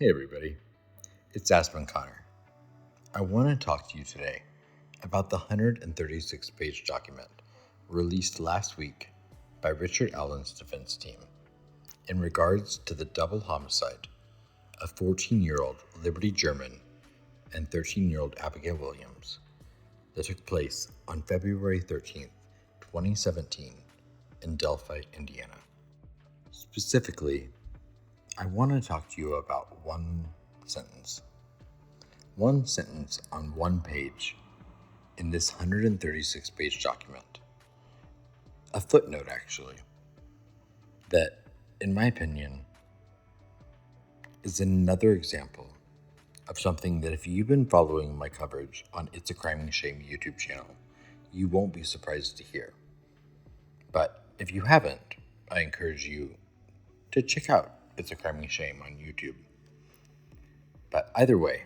Hey everybody, it's Aspen Connor. I want to talk to you today about the 136-page document released last week by Richard Allen's defense team in regards to the double homicide of 14-year-old Liberty German and 13-year-old Abigail Williams that took place on February 13th, 2017 in Delphi, Indiana. Specifically, I want to talk to you about one sentence on one page in this 136-page document. A footnote, actually, that, in my opinion, is another example of something that if you've been following my coverage on It's a Crime and Shame YouTube channel, you won't be surprised to hear. But if you haven't, I encourage you to check out It's a Crime and Shame on YouTube. But either way,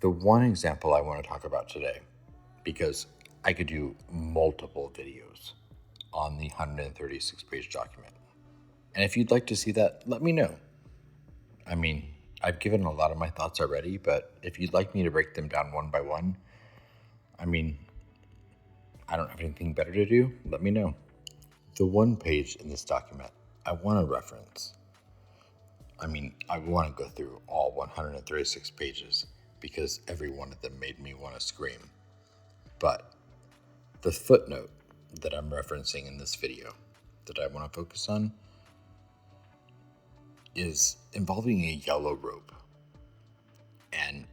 the one example I want to talk about today, because I could do multiple videos on the 136-page document. And if you'd like to see that, let me know. I mean, I've given a lot of my thoughts already, but if you'd like me to break them down one by one, I don't have anything better to do, let me know. The one page in this document I want to reference. I want to go through all 136 pages because every one of them made me want to scream. But the footnote that I'm referencing in this video that I want to focus on is involving a yellow rope. And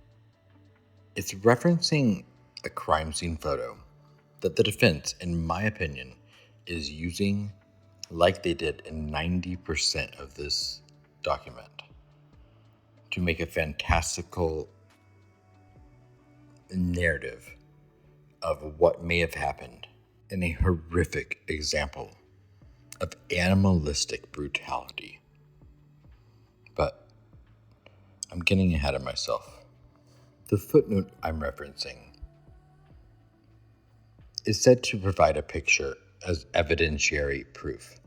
it's referencing a crime scene photo that the defense, in my opinion, is using like they did in 90% of this document to make a fantastical narrative of what may have happened in a horrific example of animalistic brutality. But I'm getting ahead of myself. The footnote I'm referencing is said to provide a picture as evidentiary proof.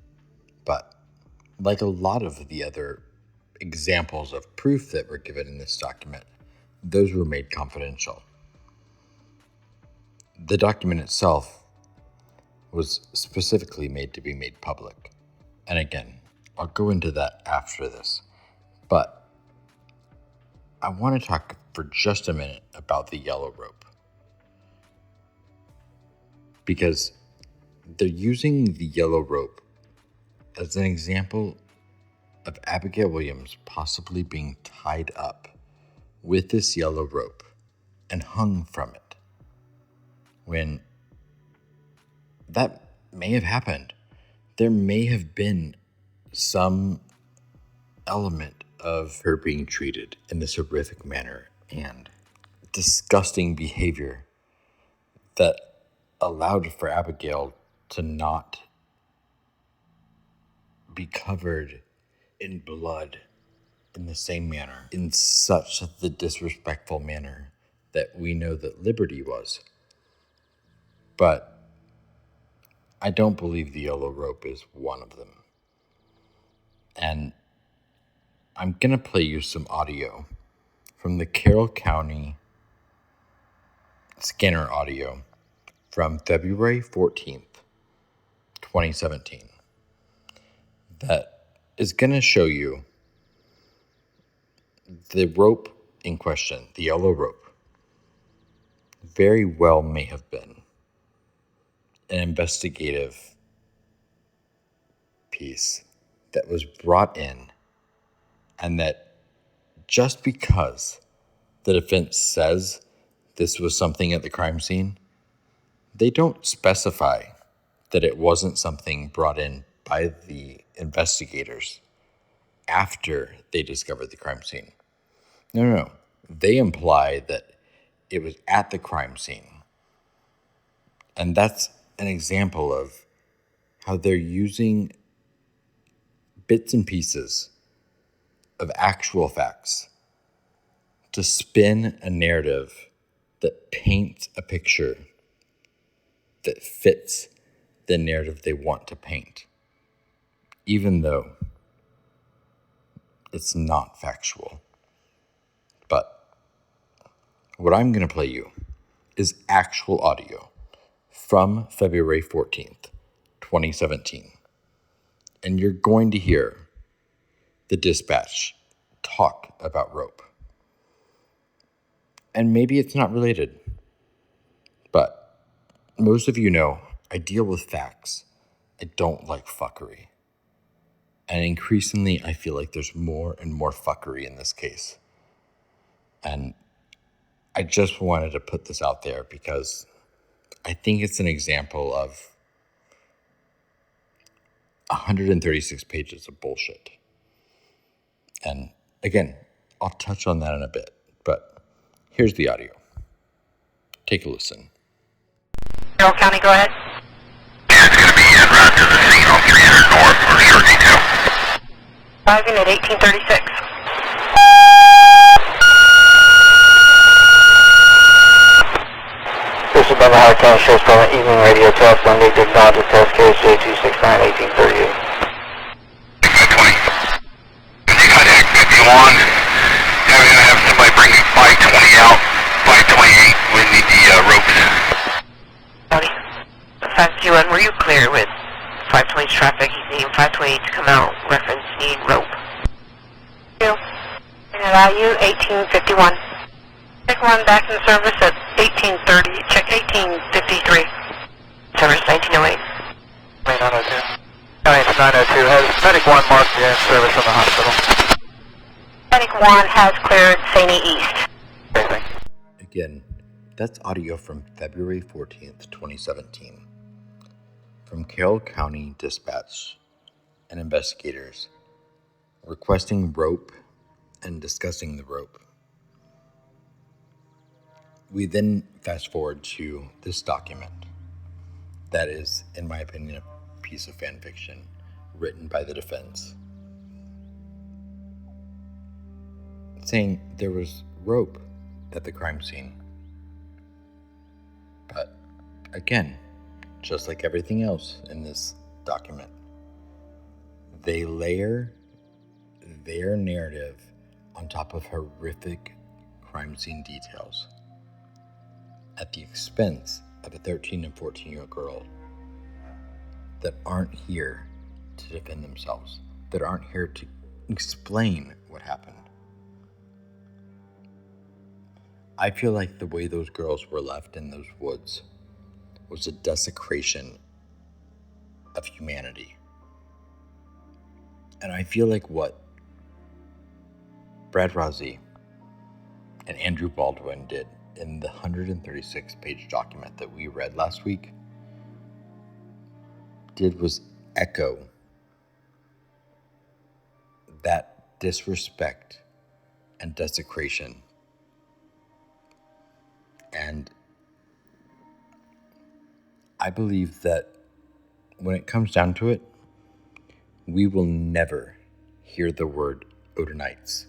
But like a lot of the other examples of proof that were given in this document, those were made confidential. The document itself was specifically made to be made public. And again, I'll go into that after this. But I want to talk for just a minute about the yellow rope. Because they're using the yellow rope as an example of Abigail Williams possibly being tied up with this yellow rope and hung from it, when that may have happened. There may have been some element of her being treated in this horrific manner and disgusting behavior that allowed for Abigail to not be covered in blood in the same manner, in such the disrespectful manner that we know that Liberty was. But I don't believe the yellow rope is one of them. And I'm going to play you some audio from the Carroll County scanner audio from February 14th, 2017, that is going to show you the rope in question, the yellow rope, very well may have been an investigative piece that was brought in, and that just because the defense says this was something at the crime scene, they don't specify that it wasn't something brought in by the investigators after they discovered the crime scene. No. They imply that it was at the crime scene. And that's an example of how they're using bits and pieces of actual facts to spin a narrative that paints a picture that fits the narrative they want to paint. Even though It's not factual. But what I'm going to play you is actual audio from February 14th, 2017. And you're going to hear the dispatch talk about rope. And maybe it's not related, but most of you know I deal with facts. I don't like fuckery. And increasingly, I feel like there's more and more fuckery in this case. And I just wanted to put this out there because I think it's an example of 136 pages of bullshit. And again, I'll touch on that in a bit, but here's the audio. Take a listen. Carroll County, go ahead. Yeah, it's going to be en route to the scene on 300 North for short detail. Arriving at 1836. This is Bubba Howard County Sheriff's Department Evening Radio Telephone. Need to acknowledge the test case J269-1838. 20. Contact 51. Have somebody bring 520 out. 528. We need the ropes. County. 521, were you clear with 520's traffic? He's needing 528 to come out. Reference need rope. You. And value 1851. Check one back in service at 1830. Check 1853. Service 1908. Wait, 902. County 902 has Medic 1 marked in service in the hospital. Medic 1 has cleared Saney East. Anything. Again, that's audio from February 14th, 2017, from Carroll County Dispatch and investigators requesting rope and discussing the rope. We then fast forward to this document that is, in my opinion, a piece of fan fiction written by the defense, saying there was rope at the crime scene. But again, just like everything else in this document, they layer their narrative on top of horrific crime scene details at the expense of a 13 and 14-year-old girl that aren't here to defend themselves, that aren't here to explain what happened. I feel like the way those girls were left in those woods was a desecration of humanity. And I feel like what Brad Rossi and Andrew Baldwin did in the 136-page document that we read last week was echo that disrespect and desecration. And I believe that when it comes down to it, we will never hear the word Odinites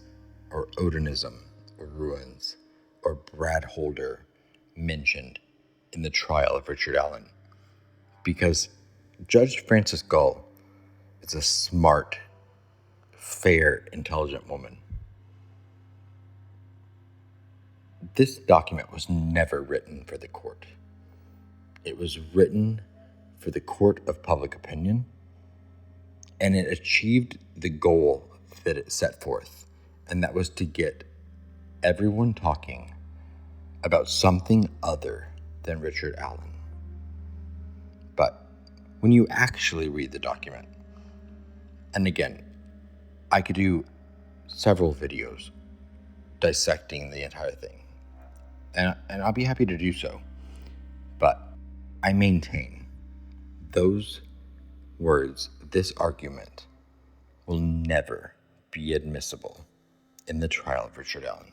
or Odinism or ruins or Brad Holder mentioned in the trial of Richard Allen, because Judge Frances Gull is a smart, fair, intelligent woman. This document was never written for the court. It was written for the court of public opinion, and it achieved the goal that it set forth, and that was to get everyone talking about something other than Richard Allen. But when you actually read the document, and again, I could do several videos dissecting the entire thing, and I'll be happy to do so, but I maintain those words, this argument, will never be admissible in the trial of Richard Allen.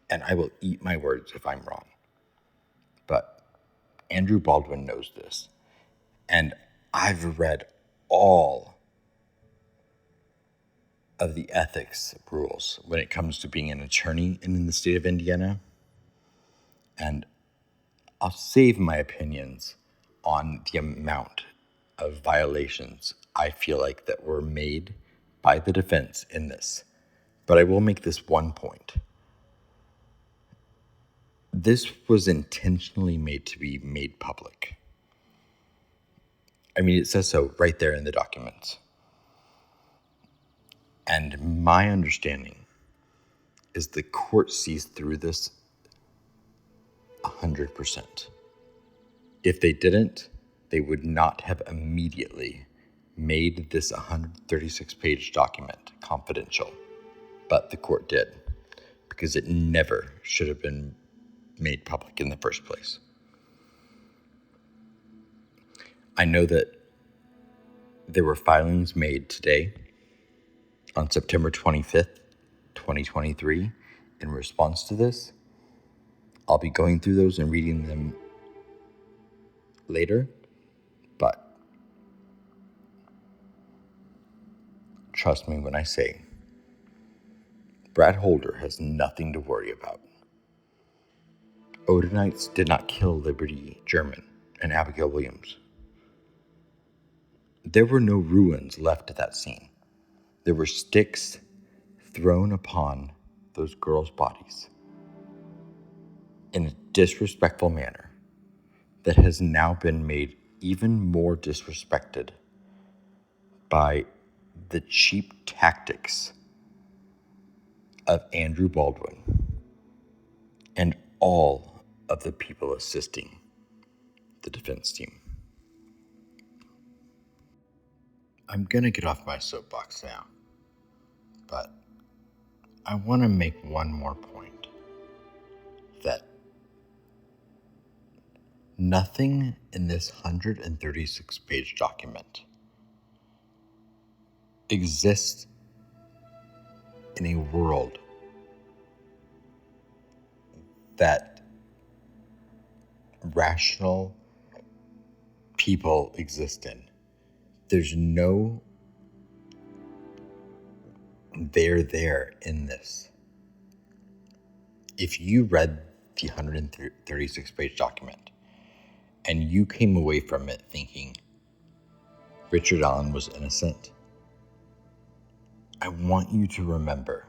And I will eat my words if I'm wrong. But Andrew Baldwin knows this. And I've read all of the ethics rules when it comes to being an attorney in the state of Indiana. And I'll save my opinions on the amount of violations I feel like that were made by the defense in this, but I will make this one point. This was intentionally made to be made public. I mean, it says so right there in the documents. And my understanding is the court sees through this 100%. If they didn't, they would not have immediately made this 136-page document confidential. But the court did, because it never should have been made public in the first place. I know that there were filings made today on September 25th, 2023, in response to this. I'll be going through those and reading them later, but trust me when I say, Brad Holder has nothing to worry about. Odinites did not kill Liberty German and Abigail Williams. There were no ruins left at that scene. There were sticks thrown upon those girls' bodies in a disrespectful manner that has now been made even more disrespected by the cheap tactics of Andrew Baldwin and all of the people assisting the defense team. I'm gonna get off my soapbox now, but I want to make one more point, that nothing in this 136-page document exists in a world that rational people exist in. There's no there in this. If you read the 136-page document and you came away from it thinking Richard Allen was innocent, I want you to remember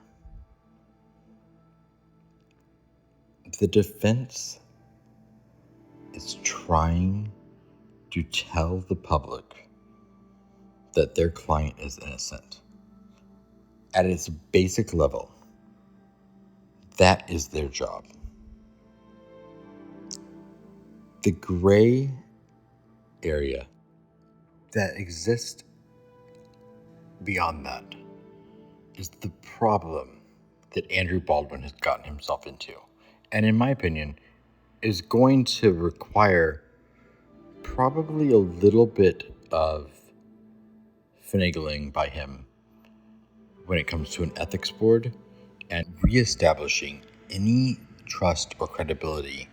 the defense is trying to tell the public that their client is innocent. At its basic level, that is their job. The gray area that exists beyond that is the problem that Andrew Baldwin has gotten himself into. And in my opinion, is going to require probably a little bit of finagling by him when it comes to an ethics board and reestablishing any trust or credibility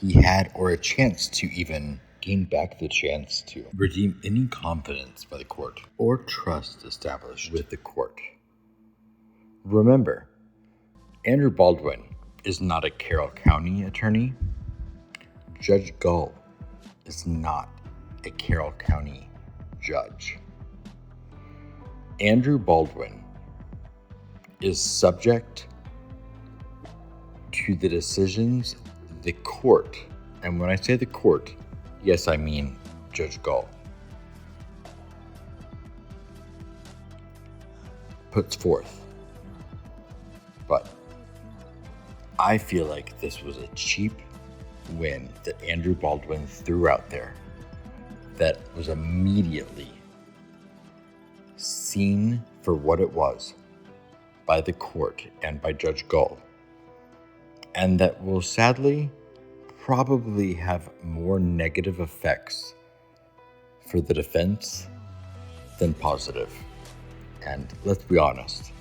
he had, or a chance to even gain back the chance to redeem any confidence by the court or trust established with the court. Remember, Andrew Baldwin is not a Carroll County attorney. Judge Gull is not a Carroll County judge. Andrew Baldwin is subject to the decisions the court, and when I say the court, yes, I mean Judge Gull, puts forth. But I feel like this was a cheap win that Andrew Baldwin threw out there that was immediately seen for what it was by the court and by Judge Gull, and that will sadly probably have more negative effects for the defense than positive. And let's be honest,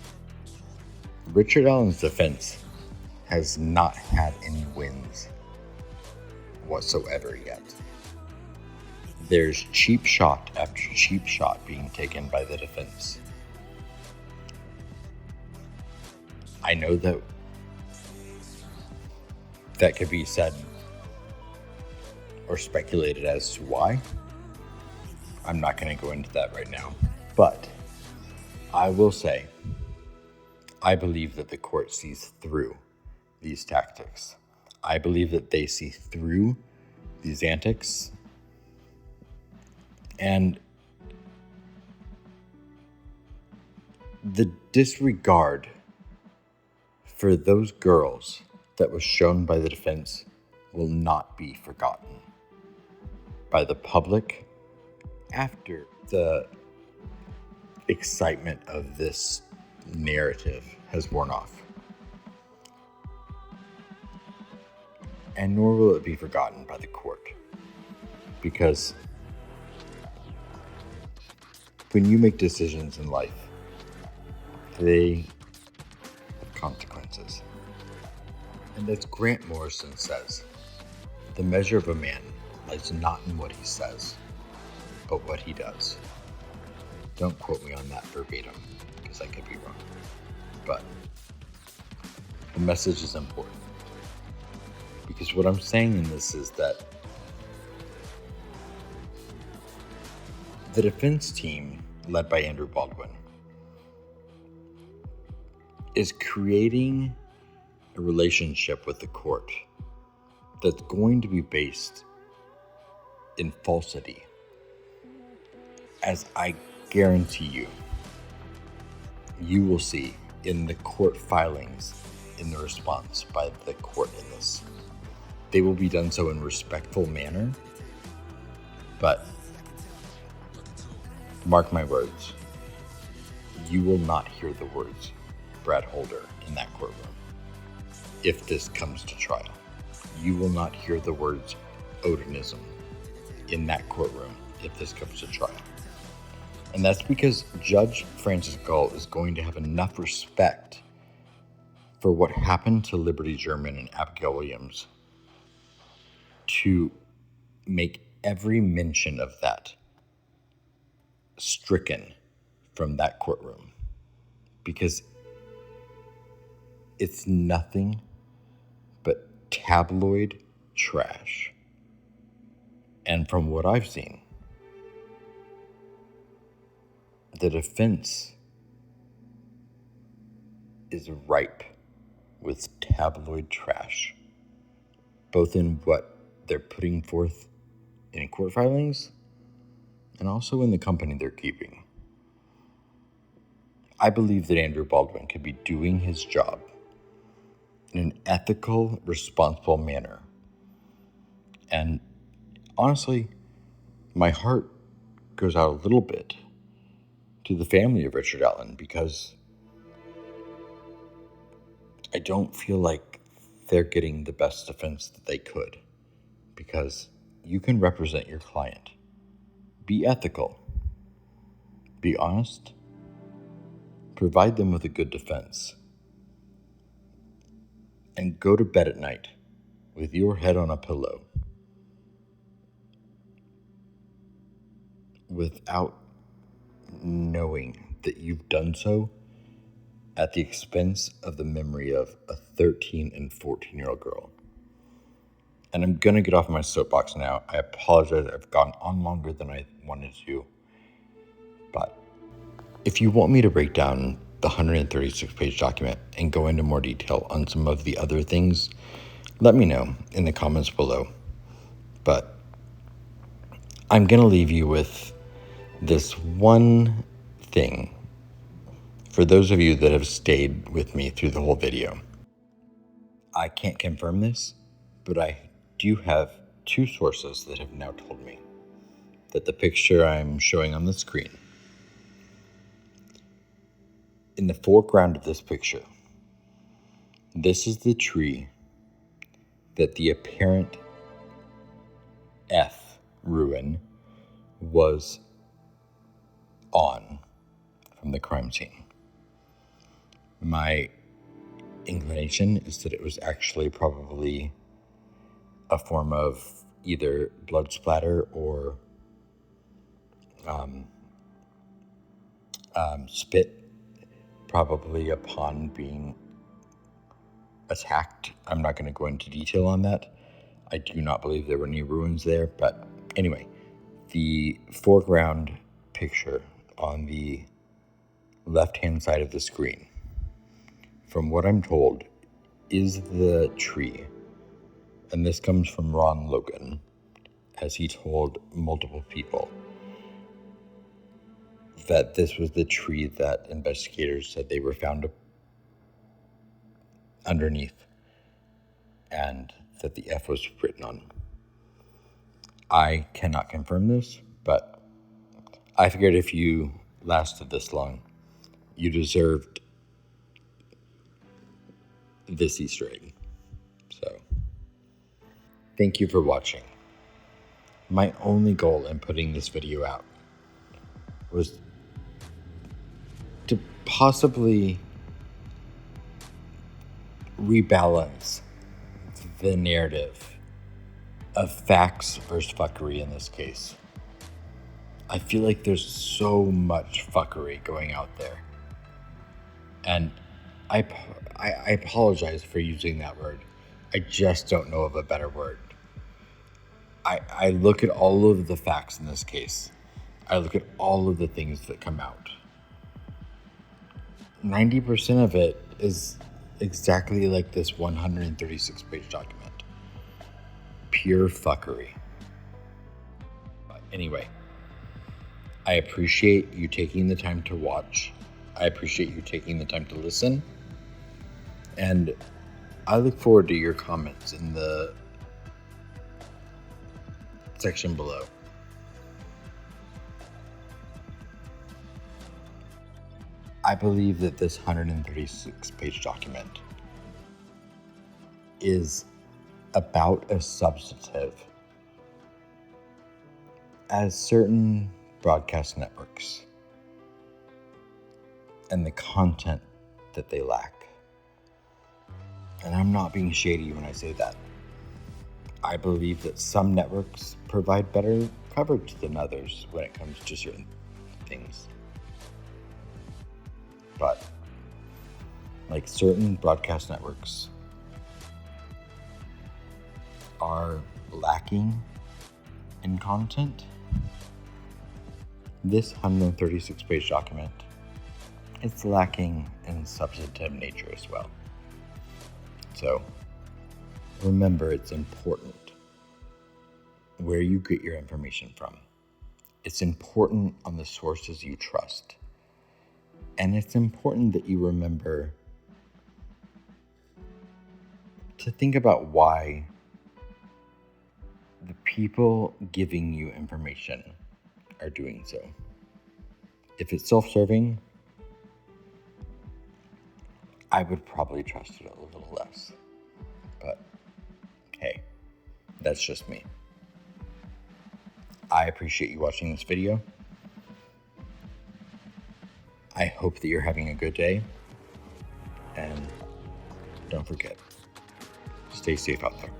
Richard Allen's defense has not had any wins whatsoever yet. There's cheap shot after cheap shot being taken by the defense. I know that could be said or speculated as to why. I'm not going to go into that right now. But I will say, I believe that the court sees through these tactics. I believe that they see through these antics, and the disregard for those girls that was shown by the defense will not be forgotten by the public after the excitement of this narrative has worn off. And nor will it be forgotten by the court. Because when you make decisions in life, they have consequences. And as Grant Morrison says, the measure of a man lies not in what he says, but what he does. Don't quote me on that verbatim, because I could be wrong. But the message is important. Because what I'm saying in this is that the defense team, led by Andrew Baldwin, is creating a relationship with the court that's going to be based in falsity. As I guarantee you, you will see in the court filings, in the response by the court in this. They will be done so in a respectful manner, but mark my words, you will not hear the words Brad Holder in that courtroom if this comes to trial. You will not hear the words Odinism in that courtroom if this comes to trial. And that's because Judge Francis Gull is going to have enough respect for what happened to Liberty German and Abigail Williams to make every mention of that stricken from that courtroom, because it's nothing but tabloid trash. And from what I've seen, the defense is ripe with tabloid trash, both in what they're putting forth in court filings and also in the company they're keeping. I believe that Andrew Baldwin could be doing his job in an ethical, responsible manner. And honestly, my heart goes out a little bit to the family of Richard Allen, because I don't feel like they're getting the best defense that they could. Because you can represent your client. Be ethical. Be honest. Provide them with a good defense. And go to bed at night with your head on a pillow without knowing that you've done so at the expense of the memory of a 13 and 14-year-old girl. And I'm going to get off my soapbox now. I apologize. I've gone on longer than I wanted to. But if you want me to break down the 136-page document and go into more detail on some of the other things, let me know in the comments below. But I'm going to leave you with this one thing for those of you that have stayed with me through the whole video. I can't confirm this, but I do have two sources that have now told me that the picture I'm showing on the screen, in the foreground of this picture, this is the tree that the apparent F ruin was on from the crime scene. My inclination is that it was actually probably a form of either blood splatter or spit, probably upon being attacked. I'm not going to go into detail on that. I do not believe there were any ruins there, but anyway, the foreground picture on the left-hand side of the screen, from what I'm told, is the tree. And this comes from Ron Logan, as he told multiple people that this was the tree that investigators said they were found underneath, and that the F was written on. I cannot confirm this, but I figured if you lasted this long, you deserved this Easter egg. So, thank you for watching. My only goal in putting this video out was to possibly rebalance the narrative of facts versus fuckery in this case. I feel like there's so much fuckery going out there. And I apologize for using that word. I just don't know of a better word. I look at all of the facts in this case. I look at all of the things that come out. 90% of it is exactly like this 136-page document. Pure fuckery. But anyway, I appreciate you taking the time to watch. I appreciate you taking the time to listen. And I look forward to your comments in the section below. I believe that this 136-page document is about as substantive as certain broadcast networks and the content that they lack. And I'm not being shady when I say that. I believe that some networks provide better coverage than others when it comes to certain things. But, like certain broadcast networks are lacking in content, this 136-page document is lacking in substantive nature as well. So, remember, it's important where you get your information from. It's important on the sources you trust. And it's important that you remember to think about why the people giving you information are doing so. If it's self-serving, I would probably trust it a little less. But hey, that's just me. I appreciate you watching this video. I hope that you're having a good day. And don't forget, stay safe out there.